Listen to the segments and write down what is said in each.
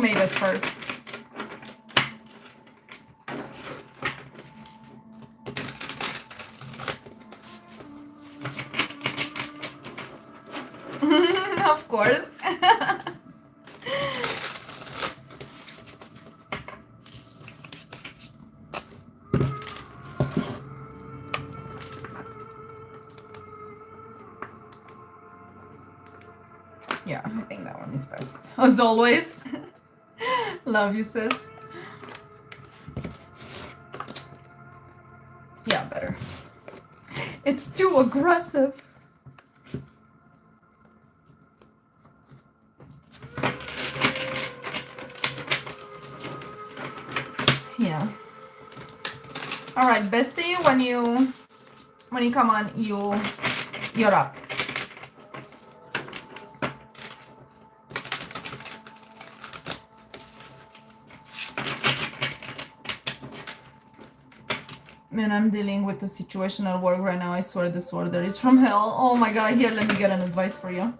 made it first? Of course. Yeah, I think that one is best. As always. Love you, sis. Yeah, better. It's too aggressive. Yeah. All right, bestie, when you come on, you're up. Man, I'm dealing with a situation at work right now. I swear this order is from hell. Oh my god, here, let me get an advice for you.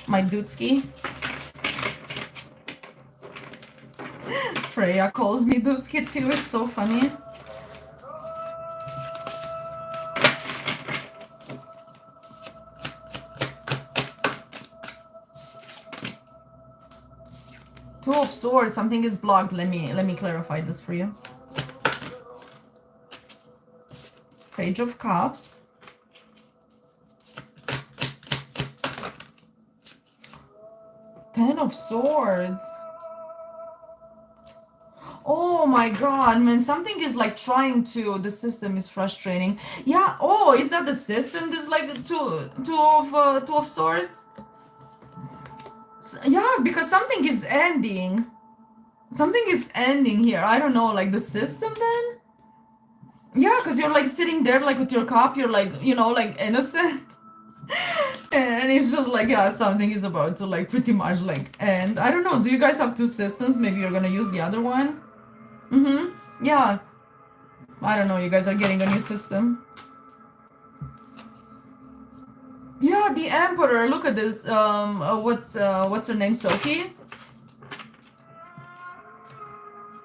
My Dudski. Freya calls me Dudski too, it's so funny. Two of Swords, something is blocked. Let me clarify this for you. Page of Cups. Ten of Swords. Oh my god, man, something is like trying to, the system is frustrating. Yeah, oh, is that the system? This like two of Swords? Yeah, because something is ending. Something is ending here. I don't know, like the system then? Yeah, because you're like sitting there like with your cup, you're like, you know, like innocent. And it's just like, yeah, something is about to like pretty much like end. I don't know, do you guys have two systems? Maybe you're gonna use the other one? Mm-hmm, yeah. I don't know, you guys are getting a new system. Yeah, the Emperor, look at this. What's her name, Sophie?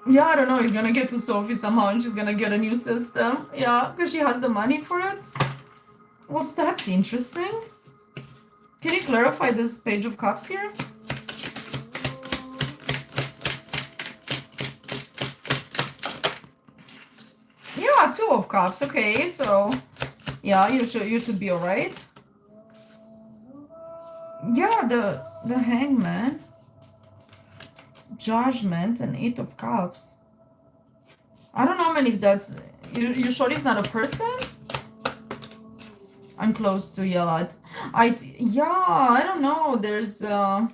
Yeah, I don't know, he's gonna get to Sophie somehow and she's gonna get a new system. Yeah, because she has the money for it. Well, that's interesting. Can you clarify this Page of Cups here? Yeah, Two of Cups. Okay, so yeah, you should be alright. Yeah, the Hangman, Judgment, and Eight of Cups. I don't know, man, if that's... You sure it's not a person? I'm close to yellow. Yeah, I don't know. There's yeah,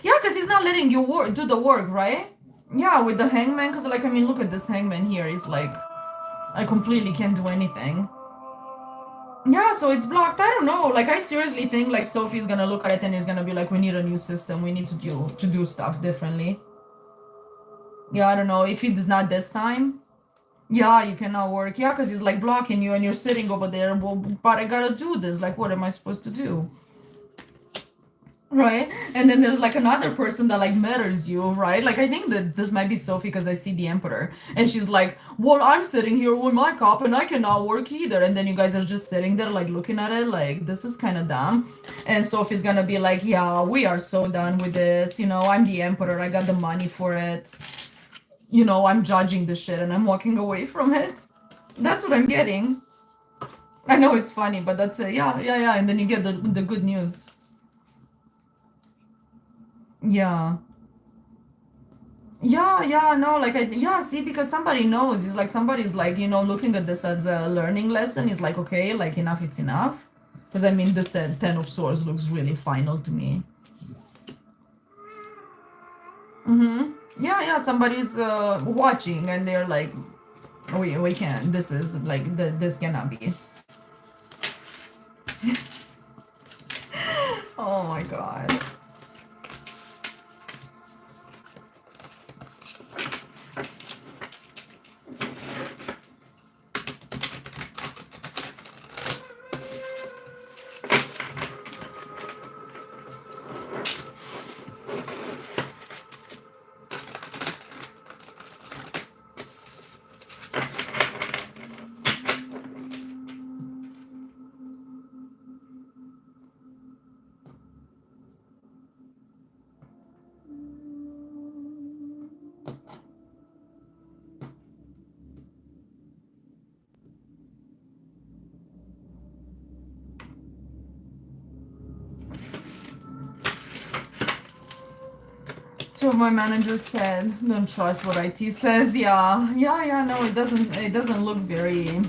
because he's not letting you do the work, right? Yeah, with the Hangman, because like, I mean, look at this Hangman here. It's like, I completely can't do anything. Yeah, so it's blocked. I don't know. Like, I seriously think like Sophie's gonna look at it and is gonna be like, we need a new system. We need to do stuff differently. Yeah, I don't know. If it is not this time, yeah, you cannot work. Yeah, because it's like blocking you and you're sitting over there. Well, but I gotta do this. Like, what am I supposed to do? Right? And then there's like another person that like matters you, right? Like, I think that this might be Sophie because I see the Emperor. And she's like, well, I'm sitting here with my cup and I cannot work either. And then you guys are just sitting there like looking at it like, this is kind of dumb. And Sophie's gonna be like, yeah, we are so done with this. You know, I'm the Emperor. I got the money for it. You know, I'm judging the shit and I'm walking away from it. That's what I'm getting. I know it's funny, but that's it. Yeah. And then you get the good news. Yeah. Yeah, no, like, yeah, see, because somebody knows. It's like somebody's like, you know, looking at this as a learning lesson. It's like, okay, like, enough, it's enough. Because, I mean, this Ten of Swords looks really final to me. Mm-hmm. Yeah, somebody's watching and they're like, we can't, this is like, this cannot be. Oh my god. Two of my managers said, don't trust what IT says. Yeah, no, it doesn't look very,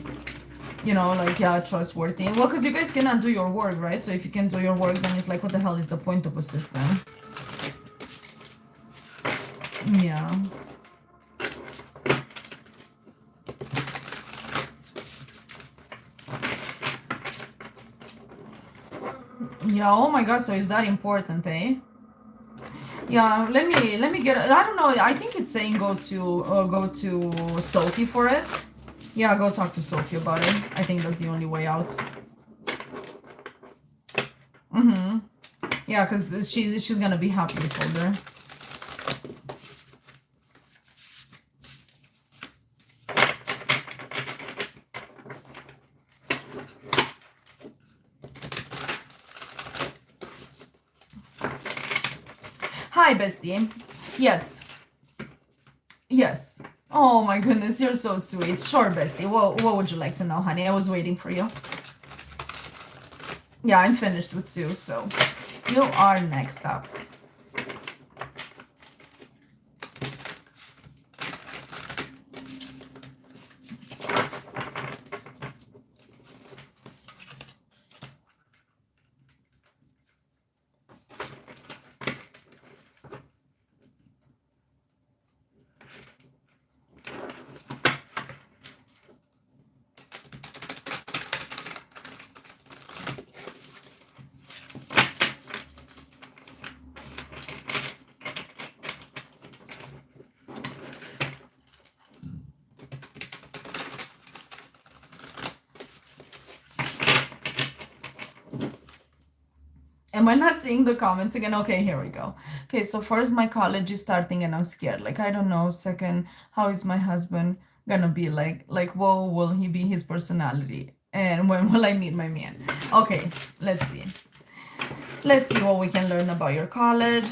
like, yeah, trustworthy. Well, because you guys cannot do your work, right? So if you can do your work, then it's like, what the hell is the point of a system? Yeah. Yeah, oh my god, so is that important, eh? Yeah, let me get, I don't know, I think it's saying go to Sophie for it. Yeah, go talk to Sophie about it. I think that's the only way out. Mm-hmm. Yeah, because she's gonna be happy you told her. Hi, bestie. Yes. Yes. Oh my goodness, you're so sweet. Sure, bestie. What would you like to know, honey? I was waiting for you. Yeah, I'm finished with Sue, so you are next up. Am I not seeing the comments again? Okay, here we go. Okay, so first, my college is starting and I'm scared. Like, I don't know. Second, how is my husband gonna be like? Like, what will he be his personality? And when will I meet my man? Okay, let's see. Let's see what we can learn about your college.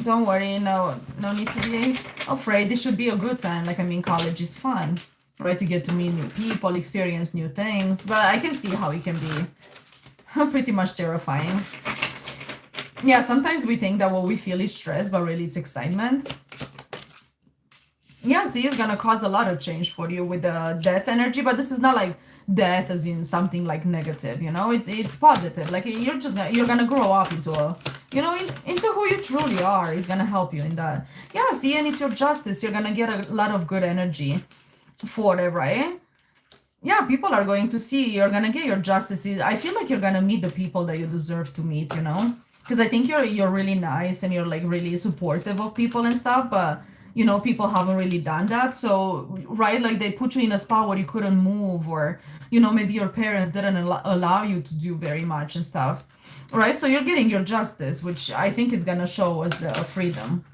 Don't worry, no need to be afraid. This should be a good time. Like, I mean, college is fun, right? To get to meet new people, experience new things. But I can see how it can be pretty much terrifying. Yeah, sometimes we think that what we feel is stress, but really it's excitement. Yeah, see, it's gonna cause a lot of change for you with the death energy, but this is not like death as in something like negative, it's positive. Like, you're gonna grow up into into who you truly are. It's gonna help you in that. Yeah, see, and it's your justice. You're gonna get a lot of good energy for it, right? Yeah, people are going to see, you're gonna get your justice. I feel like you're gonna meet the people that you deserve to meet, because I think you're really nice and you're like really supportive of people and stuff, but people haven't really done that. So, right, like they put you in a spot where you couldn't move, or maybe your parents didn't allow you to do very much and stuff, right? So you're getting your justice, which I think is gonna show as freedom.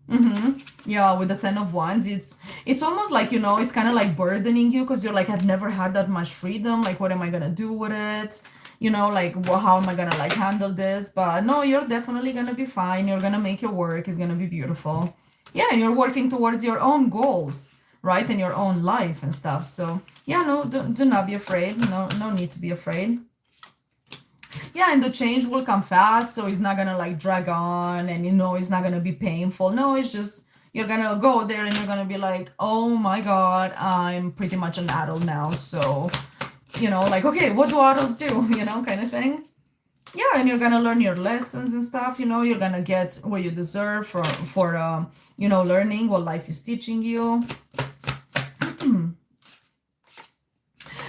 Mm-hmm. Yeah, with the Ten of Wands, it's almost like, it's kind of like burdening you, because you're like, I've never had that much freedom. Like, what am I gonna do with it? Like, well, how am I gonna like handle this? But no, you're definitely gonna be fine. You're gonna make your work. It's gonna be beautiful. Yeah, and you're working towards your own goals, right? And your own life and stuff. So yeah, no, do not be afraid. No need to be afraid. Yeah, and the change will come fast, so it's not gonna like drag on, and it's not gonna be painful. No, it's just you're gonna go there and you're gonna be like, oh my god, I'm pretty much an adult now. So, like, okay, what do adults do? Kind of thing. Yeah, and you're gonna learn your lessons and stuff. You're gonna get what you deserve for learning what life is teaching you.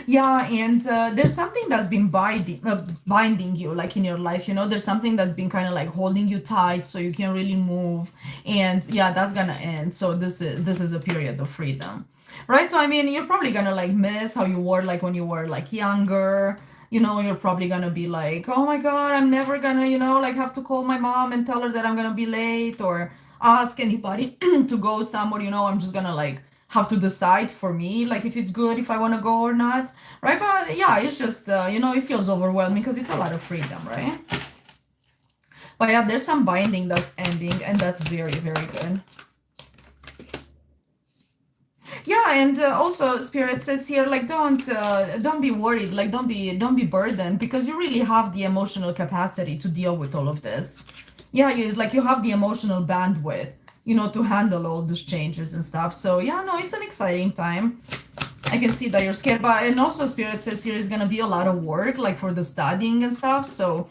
Yeah, and there's something that's been binding you, like in your life. There's something that's been kind of like holding you tight, so you can't really move. And yeah, that's gonna end. So this is a period of freedom, right? So I mean, you're probably gonna like miss how you were like when you were like younger. You're probably gonna be like, oh my god, I'm never gonna like have to call my mom and tell her that I'm gonna be late, or ask anybody to go somewhere. I'm just gonna like have to decide for me, like if it's good, if I want to go or not, right? But yeah, it's just it feels overwhelming because it's a lot of freedom, right? But yeah, there's some binding that's ending, and that's very, very good. Yeah, and also Spirit says here, like, don't be worried, like don't be burdened, because you really have the emotional capacity to deal with all of this. yeah, it's like you have the emotional bandwidth, to handle all these changes and stuff. So yeah, no, it's an exciting time. I can see that you're scared, but and also Spirit says here is gonna be a lot of work, like for the studying and stuff. So,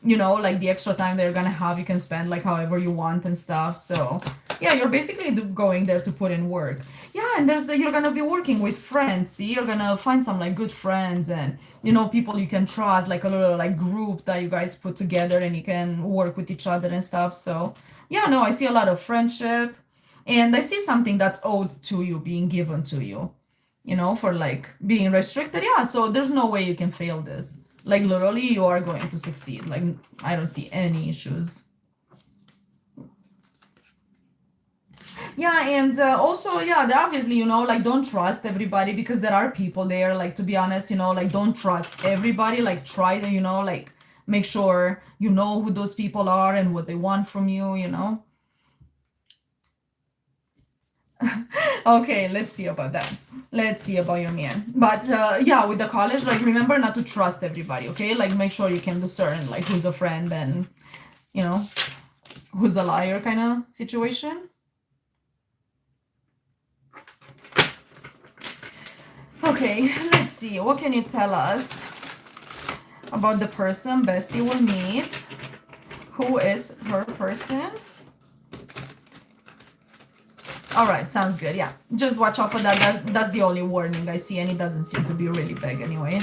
like the extra time they're gonna have, you can spend like however you want and stuff. So, yeah, you're basically going there to put in work. Yeah, and you're gonna be working with friends. See, you're gonna find some like good friends and people you can trust, like a little like group that you guys put together and you can work with each other and stuff. So, yeah, no, I see a lot of friendship, and I see something that's owed to you being given to you for like being restricted. Yeah, so there's no way you can fail this. Like literally, you are going to succeed. Like I don't see any issues. Yeah, and also, yeah, obviously, like don't trust everybody because there are people there. Like to be honest, like don't trust everybody. Like try to, like make sure you know who those people are and what they want from you. Okay, let's see about that. Let's see about your man. But yeah, with the college, like remember not to trust everybody, okay? Like make sure you can discern like who's a friend and you know who's a liar kind of situation. Okay, let's see. What can you tell us about the person Bestie will meet? Who is her person? All right, sounds good. Yeah, just watch out for that. That's the only warning I see, and it doesn't seem to be really big anyway.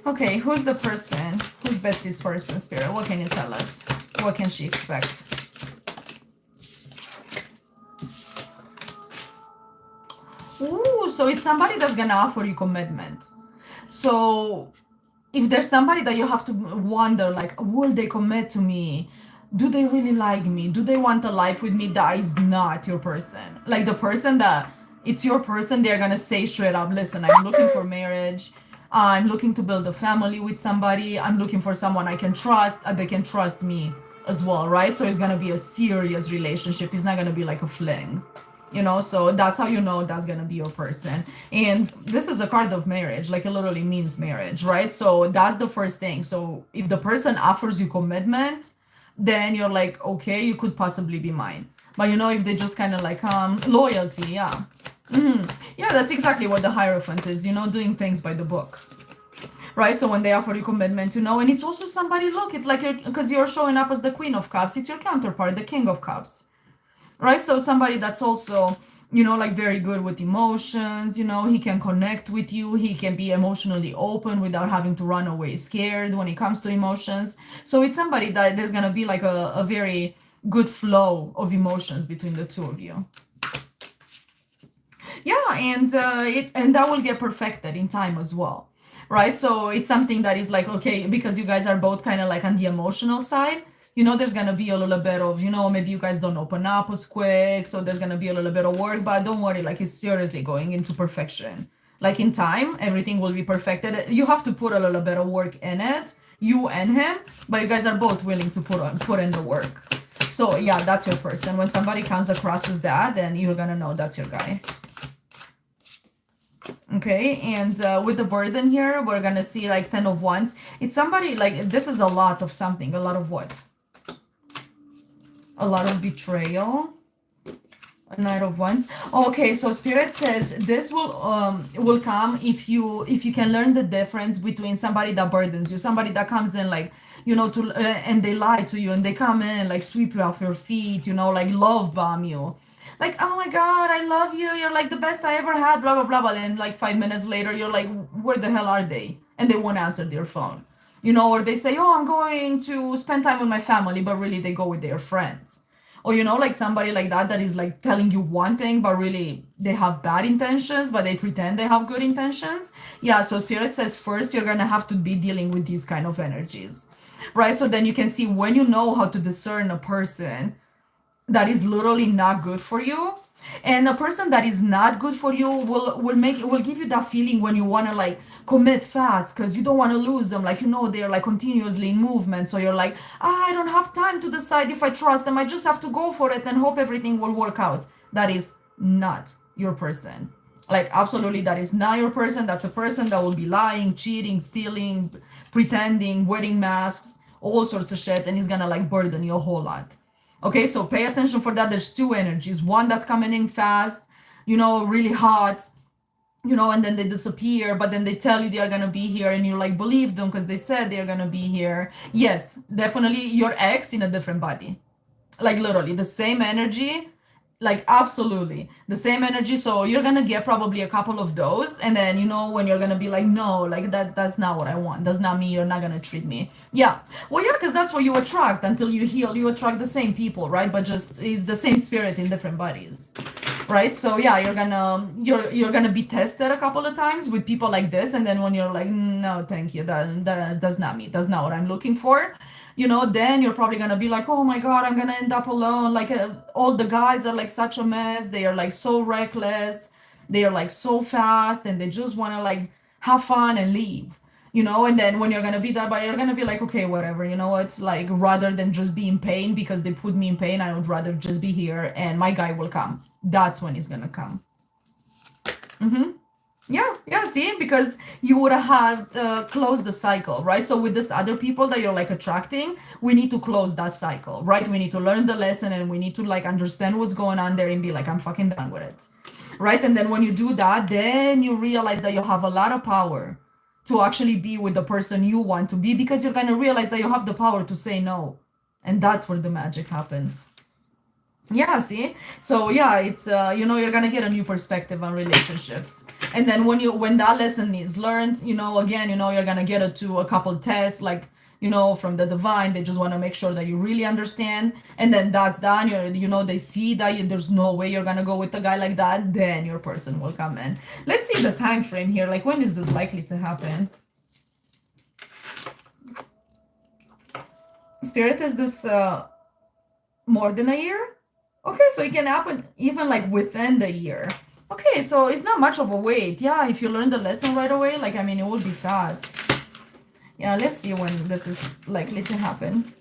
Okay, who's the person? Who's Bestie's person, Spirit? What can you tell us? What can she expect? Ooh, so it's somebody that's gonna offer you commitment. So if there's somebody that you have to wonder, like, will they commit to me? Do they really like me? Do they want a life with me? That is not your person. Like the person that it's your person, they're gonna say straight up, listen, I'm looking for marriage. I'm looking to build a family with somebody. I'm looking for someone I can trust. They can trust me as well, right? So it's gonna be a serious relationship. It's not gonna be like a fling. So that's how you know that's gonna be your person. And this is a card of marriage, like it literally means marriage, right? So that's the first thing. So if the person offers you commitment, then you're like, okay, you could possibly be mine. But if they just kind of like loyalty, yeah. Yeah, that's exactly what the Hierophant is, doing things by the book, right? So when they offer you commitment, and it's also somebody, look, it's like because you're showing up as the Queen of Cups, it's your counterpart, the King of Cups, right? So somebody that's also like very good with emotions, he can connect with you, he can be emotionally open without having to run away scared when it comes to emotions. So it's somebody that there's gonna be like a very good flow of emotions between the two of you. Yeah, and that will get perfected in time as well, right? So it's something that is like, okay, because you guys are both kind of like on the emotional side, there's gonna be a little bit of, maybe you guys don't open up as quick, so there's gonna be a little bit of work, but don't worry, like it's seriously going into perfection. Like in time, everything will be perfected. You have to put a little bit of work in it, you and him, but you guys are both willing to put in the work. So yeah, that's your person. When somebody comes across as that, then you're gonna know that's your guy. Okay, and with the burden here, we're gonna see like 10 of Wands. It's somebody like, this is a lot of something, a lot of what? A lot of betrayal. A Knight of Wands. Okay, so Spirit says this will come if you can learn the difference between somebody that burdens you, somebody that comes in like to and they lie to you and they come in like sweep you off your feet, like love bomb you, like, oh my god, I love you, you're like the best I ever had, blah blah blah, but then like 5 minutes later you're like, where the hell are they? And they won't answer their phone. Or they say, oh, I'm going to spend time with my family, but really they go with their friends. Or, like somebody like that is like telling you one thing, but really they have bad intentions, but they pretend they have good intentions. Yeah, so Spirit says first you're gonna have to be dealing with these kind of energies, right? So then you can see when you know how to discern a person that is literally not good for you, and a person that is not good for you will give you that feeling when you want to like commit fast because you don't want to lose them, like they're like continuously in movement, so you're like, I don't have time to decide if I trust them, I just have to go for it and hope everything will work out. That is not your person. Like absolutely, that is not your person. That's a person that will be lying, cheating, stealing, pretending, wearing masks, all sorts of shit, and it's gonna like burden you a whole lot. Okay, so pay attention for that. There's two energies. One that's coming in fast, really hot, and then they disappear, but then they tell you they are gonna be here, and you like believe them because they said they're gonna be here. Yes, definitely your ex in a different body. Like literally the same energy, like absolutely the same energy. So you're gonna get probably a couple of those, and then when you're gonna be like, no, like that's not what I want, that's not me, you're not gonna treat me. Yeah, well, yeah, because that's what you attract. Until you heal, you attract the same people, right? But just it's the same spirit in different bodies, right? So yeah, you're gonna be tested a couple of times with people like this, and then when you're like, no thank you, that's not me, that's not what I'm looking for, then you're probably gonna be like, oh my god, I'm gonna end up alone. Like all the guys are like such a mess, they are like so reckless, they are like so fast, and they just want to like have fun and leave. And then when you're gonna be that, but you're gonna be like, okay, whatever, it's like, rather than just be in pain because they put me in pain, I would rather just be here and my guy will come. That's when he's gonna come. Yeah, see, because you would have closed the cycle, right? So with this other people that you're like attracting, we need to close that cycle, right? We need to learn the lesson, and we need to like understand what's going on there and be like, I'm fucking done with it, right? And then when you do that, then you realize that you have a lot of power to actually be with the person you want to be, because you're going to realize that you have the power to say no. And that's where the magic happens. Yeah, see? So yeah, it's you're gonna get a new perspective on relationships. And then when that lesson is learned, again, you're gonna get it to a couple tests, like, from the divine. They just want to make sure that you really understand. And then that's done. They see that there's no way you're gonna go with a guy like that, then your person will come in. Let's see the time frame here. Like, when is this likely to happen? Spirit, is this more than a year? Okay, so it can happen even like within the year. Okay, so it's not much of a wait. Yeah, if you learn the lesson right away, like, I mean, it will be fast. Yeah, let's see when this is likely to happen.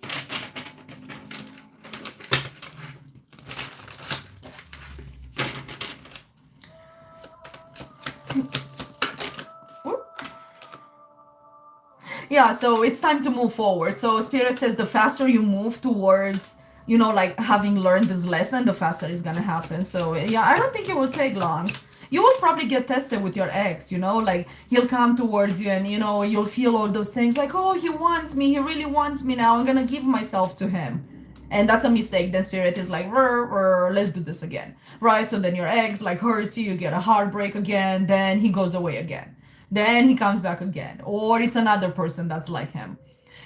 Yeah, so it's time to move forward. So Spirit says the faster you move towards like having learned this lesson, the faster it's gonna happen. So yeah, I don't think it will take long. You will probably get tested with your ex, like he'll come towards you, and you'll feel all those things like, oh, he wants me, he really wants me now, I'm gonna give myself to him. And that's a mistake. Then Spirit is like, let's do this again, right? So then your ex like hurts you, you get a heartbreak again, then he goes away again, then he comes back again, or it's another person that's like him.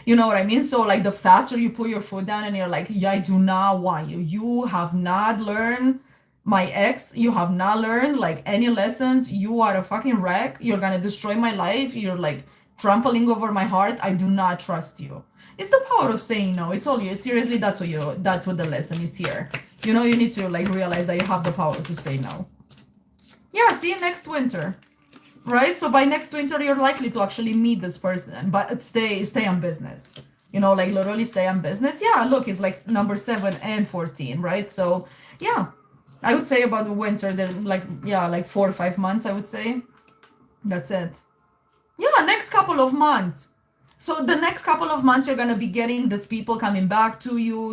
You know what I mean? So like the faster you put your foot down and you're like, yeah, I do not want you. You have not learned, my ex, you have not learned like any lessons. You are a fucking wreck. You're gonna destroy my life. You're like trampling over my heart. I do not trust you. It's the power of saying no. It's all you. Seriously, that's what the lesson is here. You need to like realize that you have the power to say no. Yeah, see you next winter. Right? So by next winter, you're likely to actually meet this person, but stay on business. Like literally stay on business. Yeah, look, it's like number 7 and 14, right? So yeah, I would say about the winter, they're like, yeah, like 4 or 5 months, I would say. That's it. Yeah, next couple of months. So the next couple of months, you're going to be getting these people coming back to you,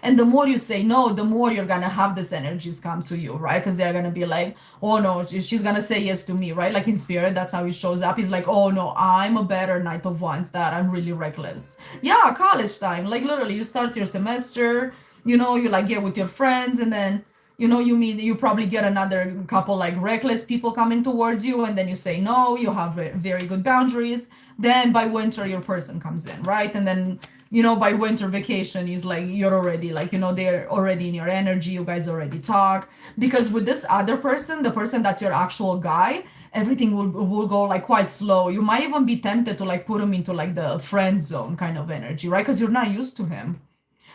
and the more you say no, the more you're going to have these energies come to you, right? Because they're going to be like, oh no, she's going to say yes to me, right? Like in Spirit, that's how he shows up. He's like, oh no, I'm a better Knight of Wands, that I'm really reckless. Yeah, college time. Like literally, you start your semester, you like get with your friends, and then you probably get another couple like reckless people coming towards you, and then you say no, you have very good boundaries. Then by winter your person comes in, right? And then by winter vacation is like you're already like they're already in your energy, you guys already talk. Because with this other person, the person that's your actual guy, everything will go like quite slow. You might even be tempted to like put him into like the friend zone kind of energy, right? Because you're not used to him,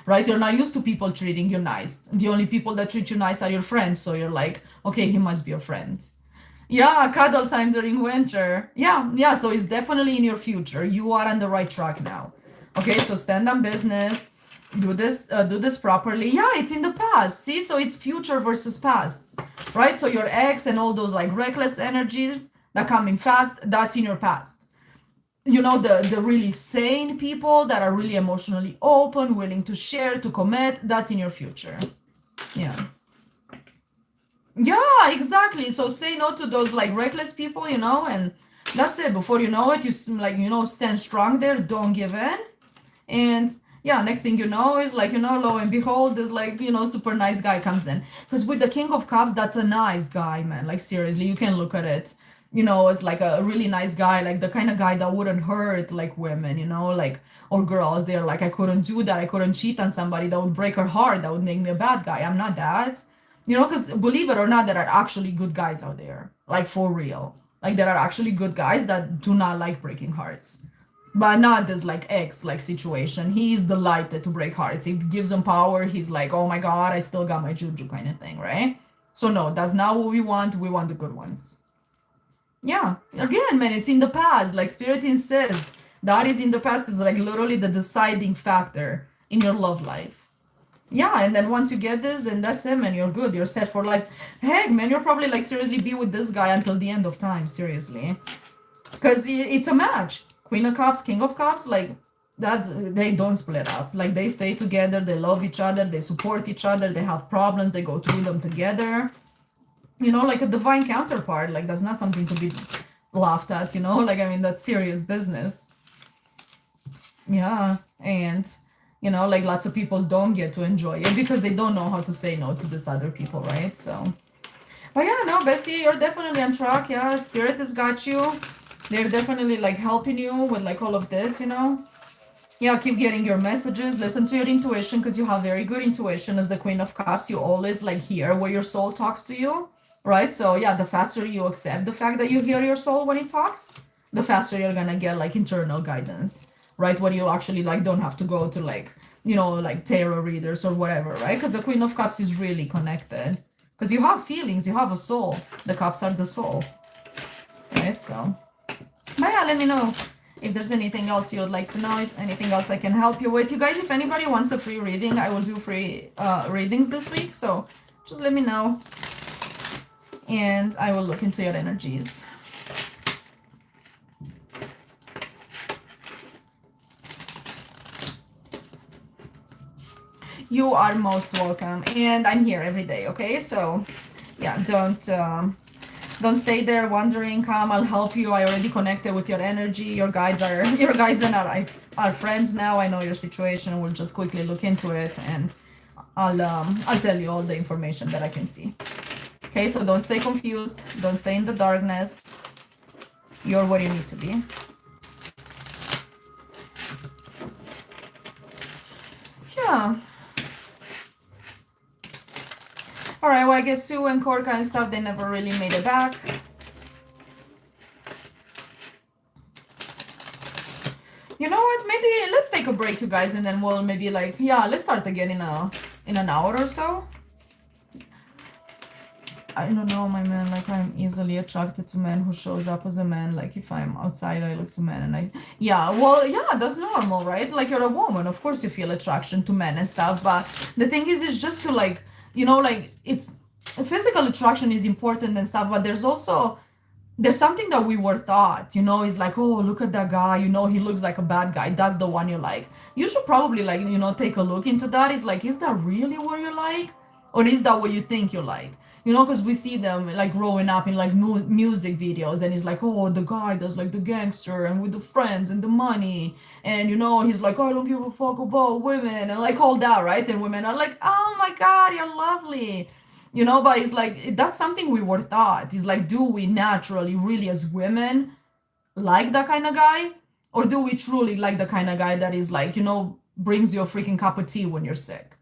right? You're not used to people treating you nice. The only people that treat you nice are your friends. So you're like, okay, he must be a friend. Yeah, cuddle time during winter. Yeah. So it's definitely in your future. You are on the right track now. Okay, so stand on business. Do this properly. Yeah, it's in the past. See, so it's future versus past, right? So your ex and all those like reckless energies that coming fast, that's in your past. the really sane people that are really emotionally open, willing to share, to commit, that's in your future. Yeah. Yeah, exactly. So say no to those like reckless people, and that's it. Before you know it, like, stand strong there, don't give in. And yeah, next thing you know is like, lo and behold, this like, super nice guy comes in. Because with the King of Cups, that's a nice guy, man. Like seriously, you can look at it, as like a really nice guy, like the kind of guy that wouldn't hurt like women, like, or girls. They're like, I couldn't do that. I couldn't cheat on somebody. That would break her heart. That would make me a bad guy. I'm not that. Because believe it or not, there are actually good guys out there, like for real. Like there are actually good guys that do not like breaking hearts, but not this like ex like situation. He's delighted to break hearts. It gives him power. He's like, oh my god, I still got my juju kind of thing, right? So no, that's not what we want. We want the good ones. Yeah, again, man, it's in the past. Like Spirit insists that is in the past is like literally the deciding factor in your love life. Yeah, and then once you get this, then that's it, man. You're good. You're set for life. Heck, man, you'll probably like seriously be with this guy until the end of time. Seriously, because it's a match. Queen of Cups, King of Cups, like that's they don't split up. Like they stay together. They love each other. They support each other. They have problems. They go through them together. Like a divine counterpart. Like that's not something to be laughed at. Like I mean that's serious business. Yeah, and like lots of people don't get to enjoy it because they don't know how to say no to this other people, right? So, but yeah, no, bestie, you're definitely on track. Yeah, Spirit has got you. They're definitely like helping you with like all of this. Yeah, keep getting your messages. Listen to your intuition because you have very good intuition as the Queen of Cups. You always like hear where your soul talks to you, right? So yeah, the faster you accept the fact that you hear your soul when it talks, the faster you're gonna get like internal guidance, right? Where you actually like don't have to go to like, like tarot readers or whatever, right? Because the Queen of Cups is really connected. Because you have feelings, you have a soul. The cups are the soul, right? So, but yeah, let me know if there's anything else you would like to know, if anything else I can help you with. You guys, if anybody wants a free reading, I will do free readings this week. So just let me know and I will look into your energies. You are most welcome, and I'm here every day, okay? So yeah, don't stay there wondering. Come, I'll help you. I already connected with your energy. Your guides and are friends now. I know your situation. We'll just quickly look into it, and I'll tell you all the information that I can see. Okay, so don't stay confused. Don't stay in the darkness. You're where you need to be. Yeah. All right, well, I guess Sue and Korka and stuff, they never really made it back. You know what? Maybe let's take a break, you guys, and then we'll maybe like, yeah, let's start again in an hour or so. I don't know, my man, like I'm easily attracted to men who shows up as a man. Like if I'm outside, I look to men and yeah, well, yeah, that's normal, right? Like you're a woman, of course you feel attraction to men and stuff. But the thing is just to like, like it's physical attraction is important and stuff, but there's something that we were taught, is like, oh, look at that guy, he looks like a bad guy. That's the one you like. You should probably like, take a look into that. It's like, is that really what you like? Or is that what you think you like? Because we see them like growing up in like music videos, and he's like, oh, the guy that's like the gangster and with the friends and the money, and he's like, oh, I don't give a fuck about women and like all that, right? And women are like, oh my god, you're lovely, but it's like that's something we were taught. It's like, do we naturally really as women like that kind of guy, or do we truly like the kind of guy that is like, brings you a freaking cup of tea when you're sick?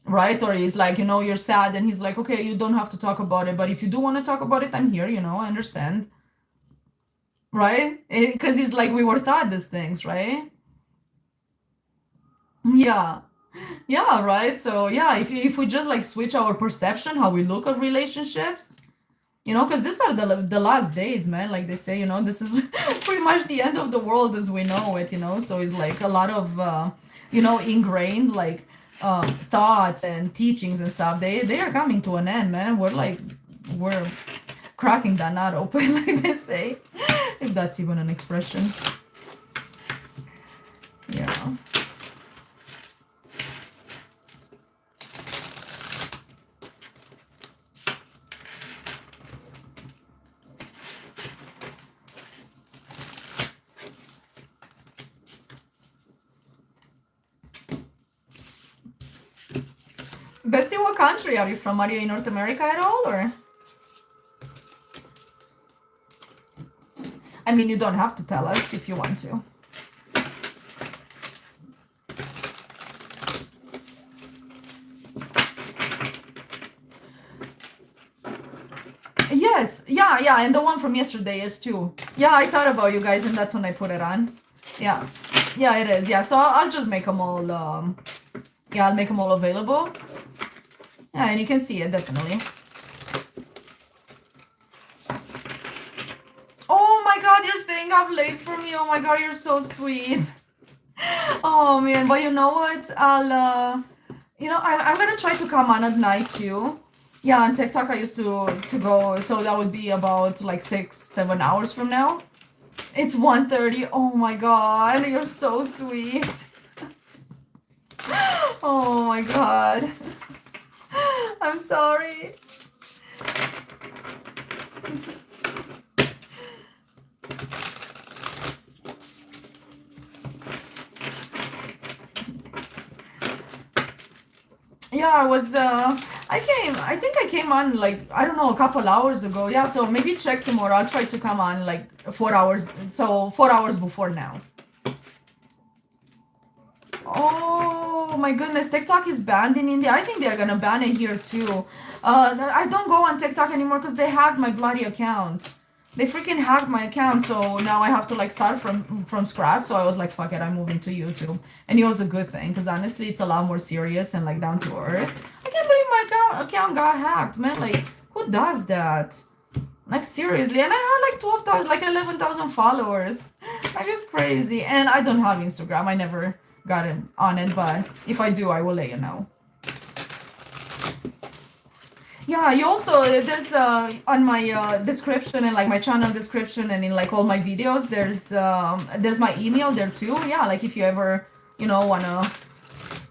Right? Or he's like, you're sad and he's like, okay, you don't have to talk about it, but if you do want to talk about it, I'm here, I understand. Right? Because he's like, we were taught these things, right? Yeah. Yeah, right? So yeah, if we just like switch our perception, how we look at relationships, because these are the last days, man. Like they say, this is pretty much the end of the world as we know it, so it's like a lot of ingrained like thoughts and teachings and stuff, they are coming to an end, man. We're cracking that nut open, like they say. If that's even an expression. Yeah. Bestie, what country are you from? Are you in North America at all, or? I mean, you don't have to tell us if you want to. Yes, yeah, and the one from yesterday is too. Yeah, I thought about you guys, and that's when I put it on. Yeah, it is. Yeah, so I'll just make them all. Yeah, I'll make them all available. Yeah, and you can see it definitely. Oh my God, you're staying up late for me. Oh my God, you're so sweet. Oh man, but you know what? I'm gonna try to come on at night too. Yeah, on TikTok I used to go, so that would be about like 6-7 hours from now. It's 1:30. Oh my God, you're so sweet. Oh my God. I'm sorry. Yeah, I think I came on like, I don't know, a couple hours ago. Yeah, so maybe check tomorrow. I'll try to come on like 4 hours, so 4 hours before now. Oh my goodness, TikTok is banned in India. I think they're gonna ban it here too. I don't go on TikTok anymore because they hacked my bloody account. They freaking hacked my account, so now I have to like start from scratch. So I was like, fuck it, I'm moving to YouTube. And it was a good thing because honestly, it's a lot more serious and like down to earth. I can't believe my account got hacked, man. Like, who does that? Like seriously, and I had like 12,000, like 11,000 followers. Like it's crazy. And I don't have Instagram. I never got it on it, but if I do, I will let you know. Yeah, you also there's on my description and like my channel description and in like all my videos there's my email there too. Yeah, like if you ever wanna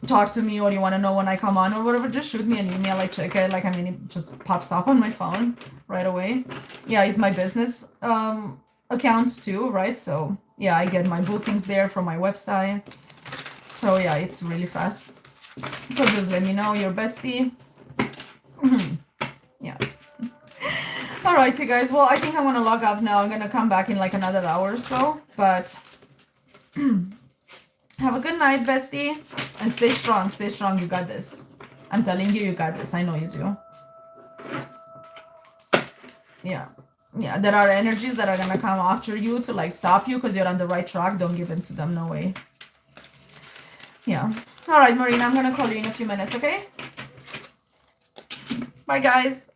talk to me or you wanna know when I come on or whatever, just shoot me an email. I check it. Like I mean, it just pops up on my phone right away. Yeah, it's my business account too, right? So yeah, I get my bookings there from my website. So yeah, it's really fast. So just let me know, your bestie. Yeah. All right, you guys. Well, I think I'm gonna log off now. I'm gonna come back in like another hour or so. But have a good night, bestie, and stay strong. Stay strong. You got this. I'm telling you, you got this. I know you do. Yeah. Yeah, there are energies that are gonna come after you to like stop you because you're on the right track. Don't give in to them. No way. Yeah. All right, Marina. I'm gonna call you in a few minutes. Okay. Bye, guys.